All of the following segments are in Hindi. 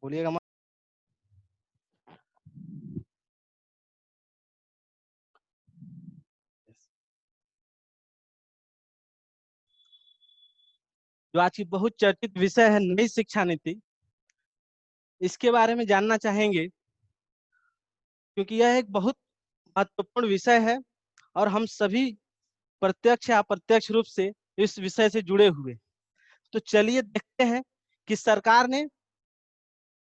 बोलिएगा मत। जो आज की बहुत चर्चित विषय है नई शिक्षा नीति, इसके बारे में जानना चाहेंगे क्योंकि यह एक बहुत महत्वपूर्ण विषय है और हम सभी प्रत्यक्ष या अप्रत्यक्ष रूप से इस विषय से जुड़े हुए। तो चलिए देखते हैं कि सरकार ने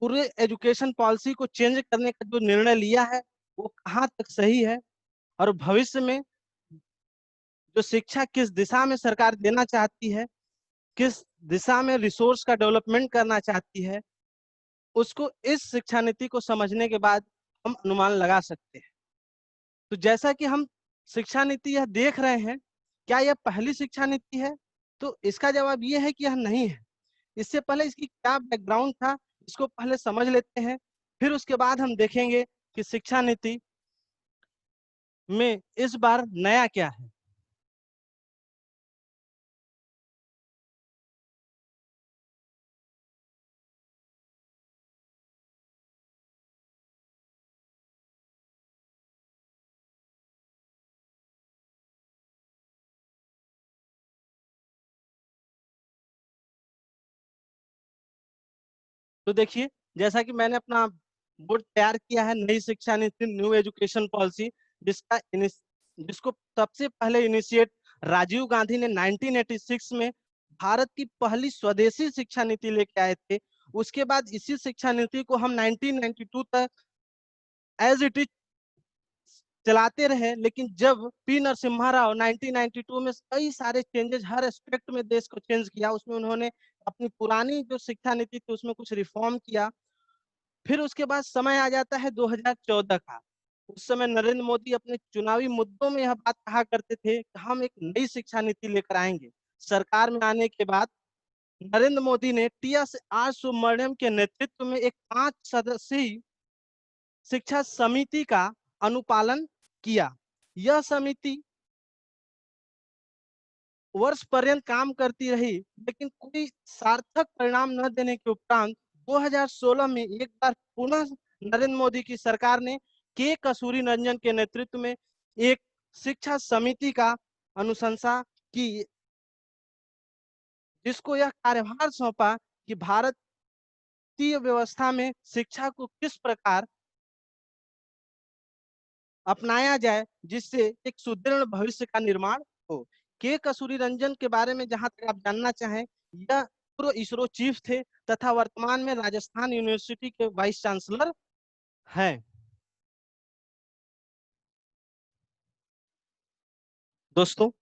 पूरे एजुकेशन पॉलिसी को चेंज करने का जो निर्णय लिया है वो कहाँ तक सही है और भविष्य में जो शिक्षा किस दिशा में सरकार देना चाहती है, किस दिशा में रिसोर्स का डेवलपमेंट करना चाहती है, उसको इस शिक्षा नीति को समझने के बाद हम अनुमान लगा सकते हैं। तो जैसा कि हम शिक्षा नीति यह देख रहे हैं, क्या यह पहली शिक्षा नीति है? तो इसका जवाब ये है कि यह नहीं है। इससे पहले इसकी क्या बैकग्राउंड था, इसको पहले समझ लेते हैं, फिर उसके बाद हम देखेंगे कि शिक्षा नीति में इस बार नया क्या है। तो देखिए, जैसा कि मैंने अपना बोर्ड तैयार किया है, नई शिक्षा नीति न्यू एजुकेशन पॉलिसी, जिसको सबसे पहले इनिशिएट राजीव गांधी ने 1986 में भारत की पहली स्वदेशी शिक्षा नीति लेके आए थे। उसके बाद इसी शिक्षा नीति को हम 1992 तक एज इट इज चलाते रहे, लेकिन जब पी नरसिम्हा राव 1992 में कई सारे चेंजेस हर एस्पेक्ट में देश को चेंज किया, उसमें उन्होंने अपनी पुरानी जो शिक्षा नीति थी उसमें कुछ रिफॉर्म किया। फिर उसके बाद समय आ जाता है 2014 का। उस समय नरेंद्र मोदी अपने चुनावी मुद्दों में यह बात कहा करते थे कि हम एक नई शिक्षा नीति लेकर आएंगे। सरकार में आने के बाद नरेंद्र मोदी ने टी.एस. सुब्रमण्यम के नेतृत्व में एक 5 सदस्यीय शिक्षा समिति का अनुपालन किया। यह समिति वर्ष पर्यंत काम करती रही, लेकिन कोई सार्थक परिणाम न देने के उपरांत 2016 में एक बार पुनः नरेंद्र मोदी की सरकार ने के कस्तूरी रंजन के नेतृत्व में एक शिक्षा समिति का अनुशंसा की, जिसको यह कार्यभार सौंपा कि भारतीय व्यवस्था में शिक्षा को किस प्रकार अपनाया जाए जिससे एक सुदृढ़ भविष्य का निर्माण हो। के कस्तूरी रंजन के बारे में जहां तक आप जानना चाहें, यह पूर्व इसरो चीफ थे तथा वर्तमान में राजस्थान यूनिवर्सिटी के वाइस चांसलर हैं। दोस्तों,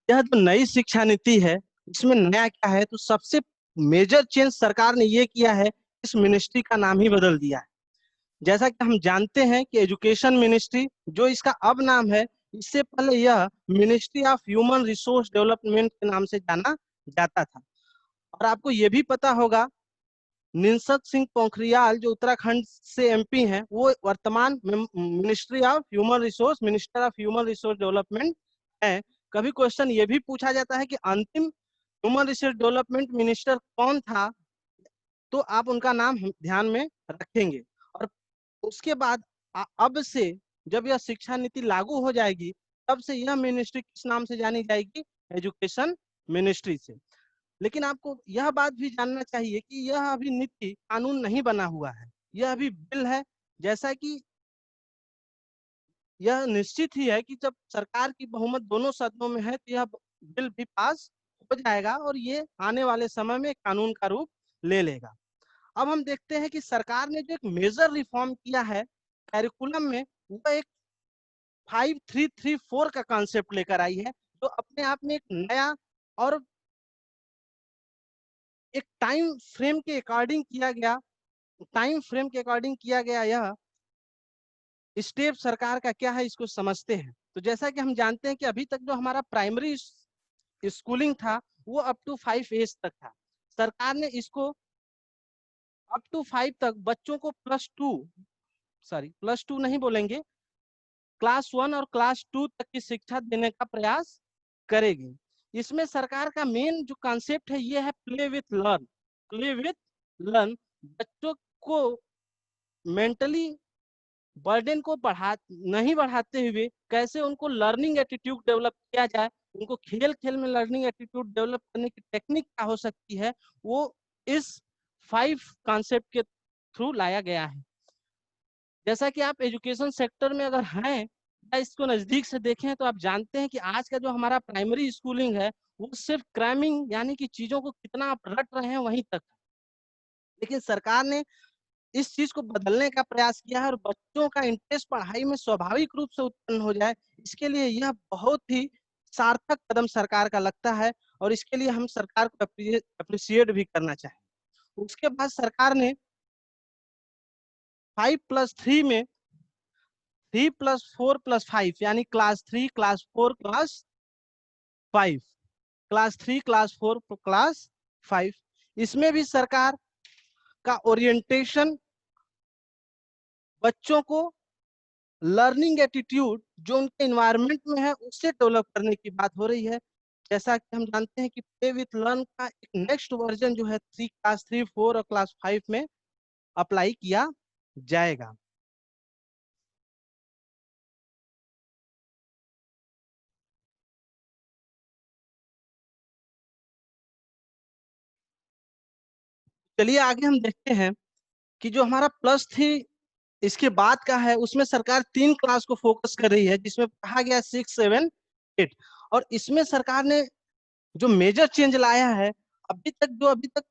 यह जो नई शिक्षा नीति है, इसमें नया क्या है? तो सबसे मेजर चेंज सरकार ने ये किया है, इस मिनिस्ट्री का नाम ही बदल दिया है। जैसा कि हम जानते हैं कि एजुकेशन मिनिस्ट्री जो इसका अब नाम है, इससे पहले यह ministry of human resource development के नाम से जाना जाता था। और आपको ये भी पता होगा, निशंक सिंह पोखरियाल जो उत्तराखंड से एमपी हैं, वो वर्तमान ministry of human resource minister of human resource development है। कभी क्वेश्चन ये भी पूछा जाता है कि अंतिम ह्यूमन रिसोर्स डेवलपमेंट मिनिस्टर कौन था, तो आप उनका नाम ध्यान में रखेंगे। और उसके बाद अब से जब यह शिक्षा नीति लागू हो जाएगी, तब से यह मिनिस्ट्री किस नाम से जानी जाएगी? एजुकेशन मिनिस्ट्री से। लेकिन आपको यह बात भी जानना चाहिए कि यह अभी नीति कानून नहीं बना हुआ है, यह अभी बिल है। जैसा कि यह निश्चित ही है कि जब सरकार की बहुमत दोनों सदनों में है तो यह बिल भी पास हो जाएगा और ये आने वाले समय में कानून का रूप ले लेगा। अब हम देखते हैं कि सरकार ने जो एक मेजर रिफॉर्म किया है कैरिकुलम में, वो एक 5334 का कॉन्सेप्ट लेकर आई है, जो अपने आप में एक नया और एक टाइम फ्रेम के अकॉर्डिंग किया गया यह स्टेप सरकार का क्या है, इसको समझते हैं। तो जैसा कि हम जानते हैं कि अभी तक जो हमारा प्राइमरी स्कूलिंग था वो अप टू 5 एज तक था। सरकार ने इसको अप टू 5 तक बच्चों को प्लस टू नहीं बोलेंगे, क्लास 1 और क्लास 2 तक की शिक्षा देने का प्रयास करेगी। इसमें सरकार का मेन जो कॉन्सेप्ट है ये है प्ले विथ लर्न। बच्चों को मेंटली बर्डन को नहीं बढ़ाते हुए कैसे उनको लर्निंग एटीट्यूड डेवलप किया जाए, उनको खेल खेल में लर्निंग एटीट्यूड डेवलप करने की टेक्निक क्या हो सकती है, वो इस 5 कॉन्सेप्ट के थ्रू लाया गया है। जैसा कि आप एजुकेशन सेक्टर में अगर हैं या इसको नजदीक से देखें तो आप जानते हैं कि आज का जो हमारा प्राइमरी स्कूलिंग है वो सिर्फ क्रैमिंग यानी कि चीजों को कितना आप रट रहे हैं वहीं तक। लेकिन सरकार ने इस चीज को बदलने का प्रयास किया है और बच्चों का इंटरेस्ट पढ़ाई में स्वाभाविक रूप से उत्पन्न हो जाए, इसके लिए यह बहुत ही सार्थक कदम सरकार का लगता है और इसके लिए हम सरकार को अप्रिशिएट भी करना चाहें। उसके बाद सरकार ने 5+3 में 3+4+5 यानी class 3 class 4 class 5, class 3 class 4 class 5, इसमें भी सरकार का ओरिएंटेशन बच्चों को लर्निंग एटीट्यूड जो उनके इन्वायरमेंट में है उससे डेवलप करने की बात हो रही है। जैसा कि हम जानते हैं कि प्ले विथ लर्न का एक नेक्स्ट वर्जन जो है क्लास 3 4 और क्लास 5 में अप्लाई किया जाएगा। चलिए आगे हम देखते हैं कि जो हमारा +3 इसके बाद का है उसमें सरकार 3 क्लास को फोकस कर रही है जिसमें कहा गया 6 7 8। और इसमें सरकार ने जो मेजर चेंज लाया है, अभी तक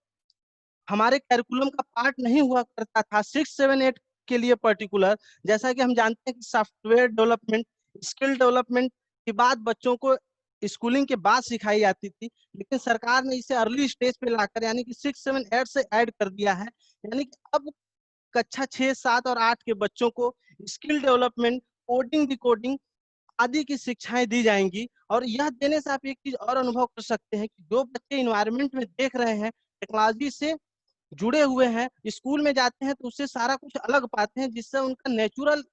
हमारे कैरिकुलम का पार्ट नहीं हुआ करता था 6 7 8 के लिए पर्टिकुलर। जैसा कि हम जानते हैं कि सॉफ्टवेयर डेवलपमेंट, स्किल डेवलपमेंट की बात बच्चों को स्कूलिंग के बाद सिखाई जाती थी, लेकिन सरकार ने इसे अर्ली स्टेज पे लाकर यानी कि 6 7 8 से ऐड कर दिया है। यानी कि अब कक्षा 6 7 और 8 के बच्चों को स्किल डेवलपमेंट, कोडिंग डिकोडिंग आदि की शिक्षाएं दी जाएंगी। और यह देने से आप एक चीज और अनुभव कर सकते हैं कि जो बच्चे इन्वायरमेंट में देख रहे हैं, टेक्नोलॉजी से जुड़े हुए हैं, स्कूल में जाते हैं तो उससे सारा कुछ अलग पाते हैं, जिससे उनका नेचुरल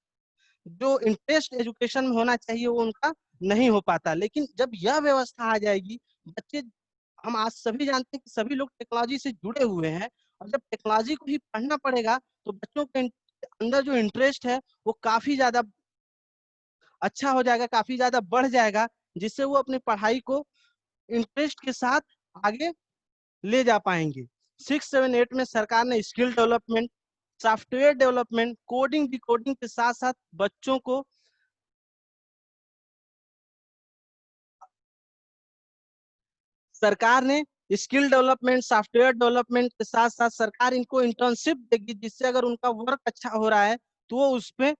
जो इंटरेस्ट एजुकेशन में होना चाहिए वो उनका नहीं हो पाता। लेकिन जब यह व्यवस्था आ जाएगी, बच्चे, हम आज सभी जानते हैं कि सभी लोग टेक्नोलॉजी से जुड़े हुए हैं और जब टेक्नोलॉजी को ही पढ़ना पड़ेगा तो बच्चों के अंदर जो इंटरेस्ट है वो काफी ज्यादा अच्छा हो जाएगा, काफी ज्यादा बढ़ जाएगा, जिससे वो अपनी पढ़ाई को इंटरेस्ट के साथ आगे ले जा पाएंगे। 6 7 8 में सरकार ने skill development, software development, coding decoding के साथ साथ बच्चों को सरकार ने स्किल डेवलपमेंट, सॉफ्टवेयर डेवलपमेंट के साथ साथ सरकार इनको इंटर्नशिप देगी, जिससे अगर उनका वर्क अच्छा हो रहा है तो वो उसपे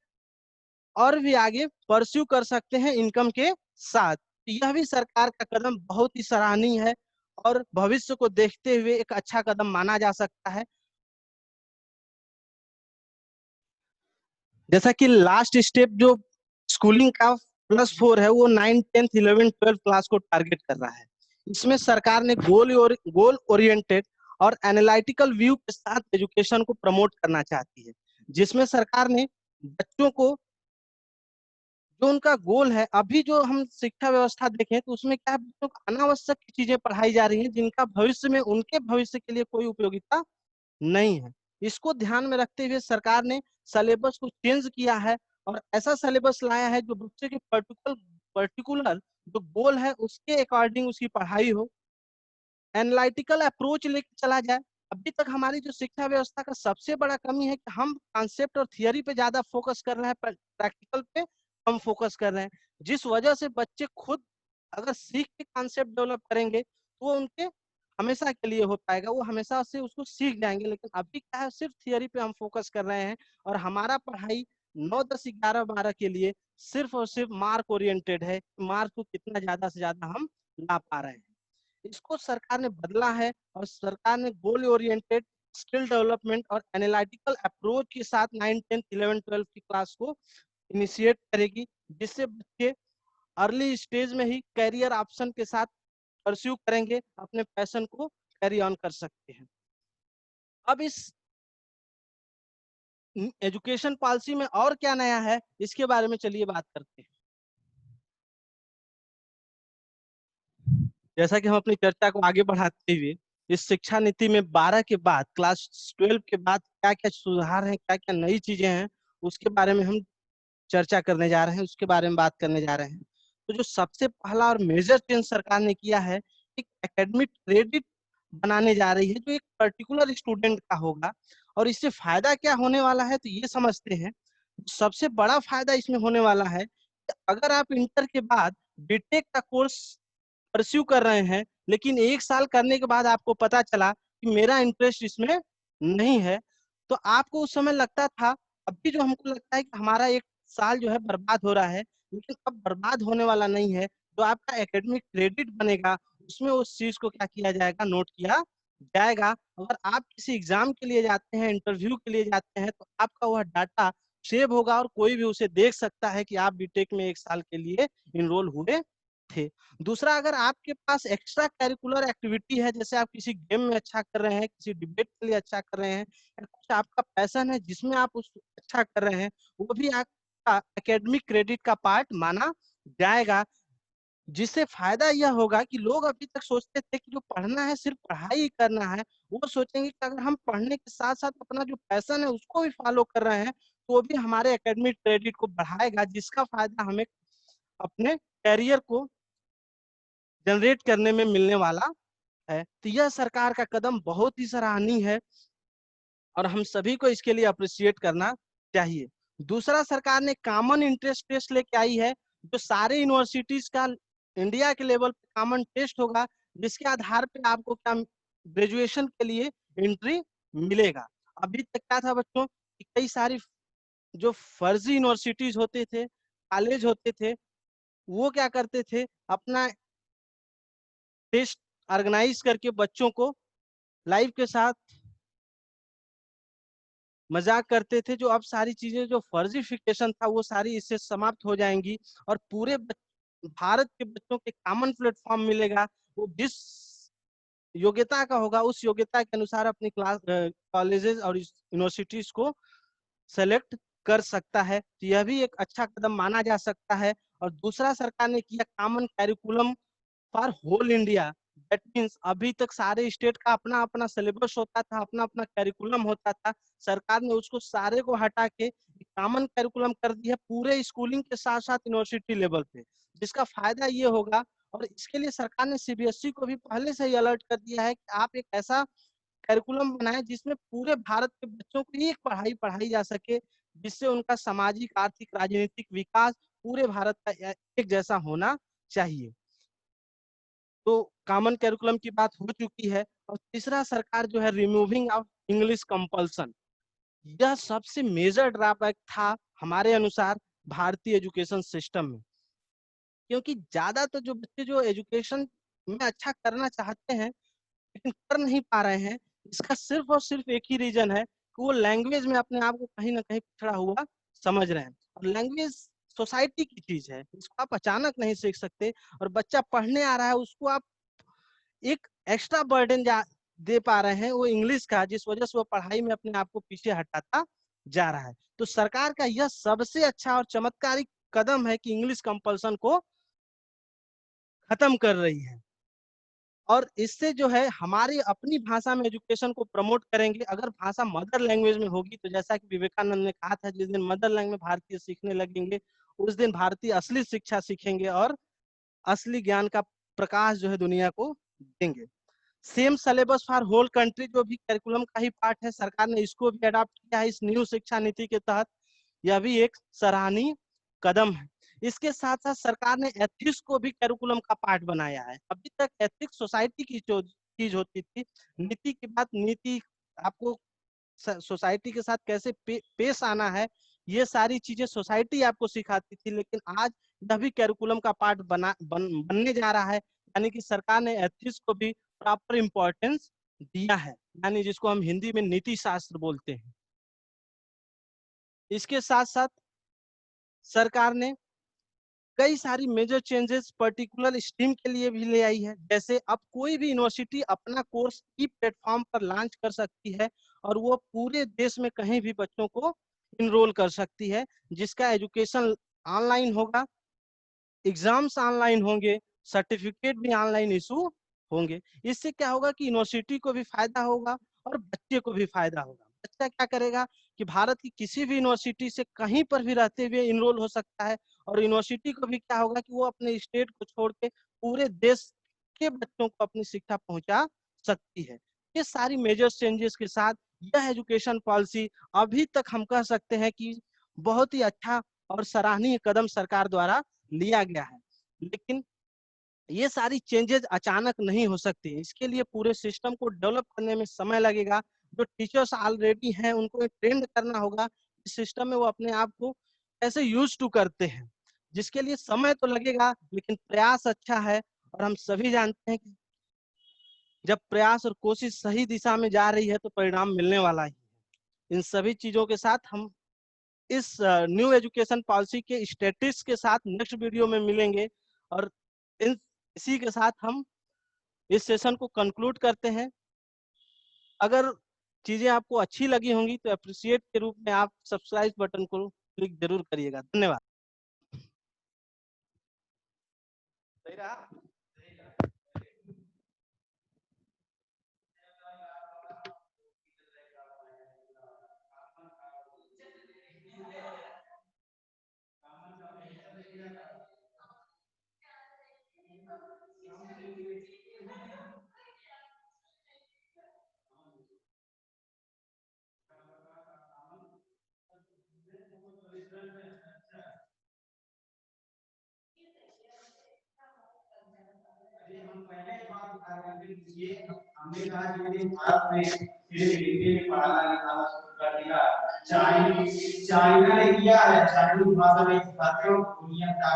और भी आगे परस्यू कर सकते हैं इनकम के साथ। यह भी सरकार का कदम बहुत ही सराहनीय है और भविष्य को देखते हुए एक अच्छा कदम माना जा सकता है। जैसा कि लास्ट स्टेप जो स्कूलिंग का +4 है वो 9 10 11 12 क्लास को टारगेट कर रहा है। इसमें सरकार ने गोल ओरिएंटेड और एनालिटिकल व्यू के साथ एजुकेशन को प्रमोट करना चाहती है, जिसमें सरकार ने बच्चों को जो उनका गोल है, अभी जो हम शिक्षा व्यवस्था देखें तो उसमें क्या है, बच्चों को अनावश्यक चीजें पढ़ाई जा रही हैं जिनका भविष्य में उनके भविष्य के लिए कोई उपयोगिता नहीं है। इसको ध्यान में रखते हुए सरकार ने सिलेबस को चेंज किया है और ऐसा सिलेबस लाया है जो बच्चे के पर्टिकुलर जो गोल है उसके अकॉर्डिंग उसकी पढ़ाई हो, एनालिटिकल अप्रोच लेके चला जाए। अभी तक हमारी जो शिक्षा व्यवस्था का सबसे बड़ा कमी है कि हम कॉन्सेप्ट और थियरी पे ज्यादा फोकस कर रहे हैं, प्रैक्टिकल पे हम फोकस कर रहे हैं, जिस वजह से बच्चे खुद अगर सीख के कॉन्सेप्ट डेवलप करेंगे तो वो उनके हमेशा के लिए हो पाएगा, वो हमेशा से उसको सीख जाएंगे। लेकिन अभी क्या है, सिर्फ थियरी पे हम फोकस कर रहे हैं और हमारा पढ़ाई 9 10 11 12 के लिए सिर्फ और सिर्फ मार्क ओरिएंटेड है, मार्क को कितना ज्यादा से ज्यादा हम ला पा रहे हैं। इसको सरकार ने बदला है और सरकार ने गोल ओरिएंटेड स्किल डेवलपमेंट और एनालिटिकल अप्रोच के साथ 9 10 11 12 की क्लास को इनिशिएट करेगी, जिससे बच्चे अर्ली स्टेज में ही कैरियर ऑप्शन के साथ परस्यू करेंगे, अपने पैशन को कैरी ऑन कर सकते हैं। अब इस एजुकेशन पॉलिसी में और क्या नया है इसके बारे में चलिए बात करते हैं। जैसा कि हम अपनी चर्चा को आगे बढ़ाते हुए इस शिक्षा नीति में 12 के बाद, क्लास 12 के बाद क्या क्या सुधार हैं, क्या क्या नई चीजें हैं, उसके बारे में हम चर्चा करने जा रहे हैं, उसके बारे में बात करने जा रहे हैं। तो जो सबसे पहला और मेजर चेंज सरकार ने किया है, एक एकेडमिक क्रेडिट बनाने जा रही है जो एक पर्टिकुलर स्टूडेंट का होगा। और इससे फायदा क्या होने वाला है, तो ये समझते हैं। सबसे बड़ा फायदा इसमें होने वाला है कि अगर आप इंटर के बाद बीटेक का कोर्स परस्यू कर रहे हैं, लेकिन 1 साल करने के बाद आपको पता चला कि मेरा इंटरेस्ट इसमें नहीं है, तो आपको उस समय लगता था, अभी जो हमको लगता है कि हमारा 1 साल जो है बर्बाद हो रहा है, लेकिन अब बर्बाद होने वाला नहीं है। जो आपका एकेडमिक क्रेडिट बनेगा, उसमें उस चीज को क्या किया जाएगा, नोट किया जाएगा। अगर आप किसी एग्जाम के लिए जाते हैं, इंटरव्यू के लिए जाते हैं, तो आपका वह डाटा सेव होगा और कोई भी उसे देख सकता है कि आप बीटेक में 1 साल के लिए इनरोल हुए थे। दूसरा, अगर आपके पास एक्स्ट्रा करिकुलर एक्टिविटी है, जैसे आप किसी गेम में अच्छा कर रहे हैं, किसी डिबेट के लिए अच्छा कर रहे हैं, या कुछ आपका पैशन है जिसमें आप उस अच्छा कर रहे हैं, वो भी आपका एकेडमिक क्रेडिट का पार्ट माना जाएगा। जिससे फायदा यह होगा कि लोग अभी तक सोचते थे कि जो पढ़ना है सिर्फ पढ़ाई ही करना है, वो सोचेंगे कि अगर हम पढ़ने के साथ साथ अपना जो पैशन है उसको भी फॉलो कर रहे हैं, तो वो भी हमारे एकेडमिक क्रेडिट को बढ़ाएगा, जिसका फायदा हमें अपने कैरियर को जनरेट करने में मिलने वाला है। तो यह सरकार का कदम बहुत ही सराहनीय है और हम सभी को इसके लिए अप्रिशिएट करना चाहिए। दूसरा, सरकार ने कॉमन इंट्रेंस टेस्ट लेके आई है, जो सारे यूनिवर्सिटीज का इंडिया के लेवल पे कॉमन टेस्ट होगा, जिसके आधार पे आपको क्या ग्रेजुएशन के लिए एंट्री मिलेगा। अभी तक क्या था बच्चों कि कई सारी जो फर्जी यूनिवर्सिटीज होते थे, कॉलेज होते थे, वो क्या करते थे, अपना टेस्ट ऑर्गेनाइज करके बच्चों को लाइव के साथ मजाक करते थे। जो अब सारी चीजें, जो फर्जीफिकेशन था, वो सारी इससे समाप्त हो जाएंगी और पूरे भारत के बच्चों के कॉमन प्लेटफॉर्म मिलेगा। वो जिस योग्यता का होगा, उस योग्यता के अनुसार अपनी क्लास कॉलेजेस और यूनिवर्सिटीज को सेलेक्ट कर सकता है। तो यह भी एक अच्छा कदम माना जा सकता है। और दूसरा, सरकार ने किया common curriculum for whole India. That means अभी तक सारे स्टेट का अपना अपना सिलेबस होता था, अपना अपना कैरिकुलम होता था। सरकार ने उसको सारे को हटा के कॉमन कैरिकुलम कर दिया पूरे स्कूलिंग के साथ साथ यूनिवर्सिटी लेवल पे, जिसका फायदा ये होगा। और इसके लिए सरकार ने सीबीएसई को भी पहले से ही अलर्ट कर दिया है कि आप एक ऐसा कैरिकुलम बनाए जिसमें पूरे भारत के बच्चों को एक पढ़ाई पढ़ाई जा सके, जिससे उनका सामाजिक, आर्थिक, राजनीतिक विकास पूरे भारत का एक जैसा होना चाहिए। तो कॉमन कैरिकुलम की बात हो चुकी है। और तीसरा, सरकार जो है रिमूविंग ऑफ इंग्लिश कंपल्सन, यह सबसे मेजर ड्रॉबैक था हमारे अनुसार भारतीय एजुकेशन सिस्टम में। क्योंकि ज्यादा तो जो बच्चे जो एजुकेशन में अच्छा करना चाहते हैं लेकिन कर नहीं पा रहे हैं, इसका सिर्फ और सिर्फ एक ही रीजन है कि वो लैंग्वेज में अपने आप को कहीं ना कहीं पिछड़ा हुआ समझ रहे हैं। और लैंग्वेज सोसाइटी की चीज है, इसको आप अचानक नहीं सीख सकते। और बच्चा पढ़ने आ रहा है, उसको आप एक एक्स्ट्रा बर्डन दे पा रहे हैं वो इंग्लिश का, जिस वजह से वो पढ़ाई में अपने आप को पीछे हटाता जा रहा है। तो सरकार का यह सबसे अच्छा और चमत्कारिक कदम है कि इंग्लिश कंपल्सन को खत्म कर रही है। और इससे जो है हमारी अपनी भाषा में एजुकेशन को प्रमोट करेंगे। अगर भाषा मदर लैंग्वेज में होगी, तो जैसा कि विवेकानंद ने कहा था, जिस दिन मदर लैंग्वेज भारतीय सीखने लगेंगे, उस दिन भारतीय असली शिक्षा सीखेंगे और असली ज्ञान का प्रकाश जो है दुनिया को देंगे। Same syllabus for whole country जो भी करिकुलम का ही पार्ट है, सरकार ने इसको भी अडॉप्ट किया है इस न्यू शिक्षा नीति के तहत। यह भी एक सराहनीय कदम है। इसके साथ साथ सरकार ने एथिक्स को भी करिकुलम का पार्ट बनाया है। अभी तक एथिक्स सोसाइटी की जो चीज होती थी, नीति की बात, नीति आपको सोसाइटी के साथ कैसे पेश आना है, ये सारी चीजें सोसाइटी आपको सिखाती थी, लेकिन आज यह भी करिकुलम का पार्ट बनने जा रहा है। यानी कि सरकार ने एथिक्स को भी प्रॉपर इंपॉर्टेंस दिया है, यानी जिसको हम हिंदी में नीति शास्त्र बोलते हैं। इसके साथ साथ सरकार ने कई सारी मेजर चेंजेस पर्टिकुलर स्ट्रीम के लिए भी ले आई है। जैसे अब कोई भी यूनिवर्सिटी अपना कोर्स ई प्लेटफॉर्म पर लॉन्च कर सकती है और वो पूरे देश में कहीं भी बच्चों को इनरोल कर सकती है, जिसका एजुकेशन ऑनलाइन होगा, एग्जाम्स ऑनलाइन होंगे, सर्टिफिकेट भी ऑनलाइन इशू होंगे। इससे क्या होगा कि यूनिवर्सिटी को भी फायदा होगा और बच्चे को भी फायदा होगा। बच्चा क्या करेगा कि भारत की किसी भी यूनिवर्सिटी से कहीं पर भी रहते हुए इनरोल हो सकता है, और यूनिवर्सिटी को भी क्या होगा कि वो अपने स्टेट को छोड़ के पूरे देश के बच्चों को अपनी शिक्षा पहुंचा सकती है। ये सारी मेजर चेंजेस के साथ यह एजुकेशन पॉलिसी अभी तक हम कह सकते हैं कि बहुत ही अच्छा और सराहनीय कदम सरकार द्वारा लिया गया है। लेकिन ये सारी चेंजेस अचानक नहीं हो सकती। इसके लिए पूरे सिस्टम को डेवलप करने में समय लगेगा। जो टीचर्स ऑलरेडी हैं उनको ट्रेन करना होगा इस सिस्टम में, वो अपने आप को कैसे यूज टू करते हैं, जिसके लिए समय तो लगेगा लेकिन प्रयास अच्छा है। और हम सभी जानते हैं कि जब प्रयास और कोशिश सही दिशा में जा रही है तो परिणाम मिलने वाला ही है। इन सभी चीजों के साथ हम इस न्यू एजुकेशन पॉलिसी के स्टेटस के साथ नेक्स्ट वीडियो में मिलेंगे, और इन इसी के साथ हम इस सेशन को कंक्लूड करते हैं। अगर चीजें आपको अच्छी लगी होंगी तो अप्रिशिएट के रूप में आप सब्सक्राइब बटन को क्लिक जरूर करिएगा। धन्यवाद। सही रहा? हम पहले ही बात बता रहे थे कि ये हमने कहा कि भारत में सिर्फ हिंदी में पढ़ाना लिखाना शुरू कर दिया। चाइना ने किया है, चाइनीज भाषा में सिखाते हो, दुनिया का